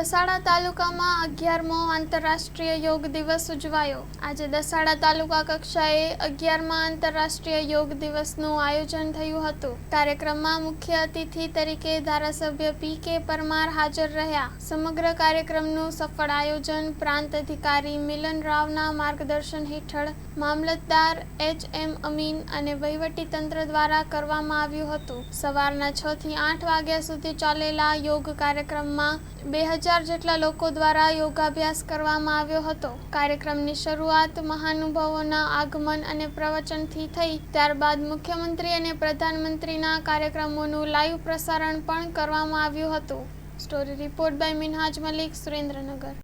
દસાડા તાલુકામાં 11મો આંતરરાષ્ટ્રીય યોગ દિવસ ઉજવાયો। આજે દસાડા તાલુકા કક્ષાએ 11મા આંતરરાષ્ટ્રીય યોગ દિવસનું આયોજન થયું હતું। કાર્યક્રમમાં મુખ્ય અતિથિ તરીકે ધારાસભ્ય પી.કે. પરમાર હાજર રહ્યા। સમગ્ર કાર્યક્રમનું સફળ આયોજન પ્રાંત અધિકારી મિલન રાવના માર્ગદર્શન હેઠળ મામલતદાર એચ.એમ. અમીન અને વહીવટી તંત્ર દ્વારા કરવામાં આવ્યું હતું। સવારના 6 થી 8 વાગ્યા સુધી ચાલેલા યોગ કાર્યક્રમમાં 2000 જેટલા લોકો દ્વારા યોગાભ્યાસ કરવામાં આવ્યો હતો। કાર્યક્રમની શરૂઆત મહાનુભાવોના આગમન અને પ્રવચનથી થઈ। ત્યારબાદ મુખ્યમંત્રી અને પ્રધાનમંત્રીના કાર્યક્રમોનું લાઈવ પ્રસારણ પણ કરવામાં આવ્યું હતું। Story report by Minhaj Malik, Surendranagar.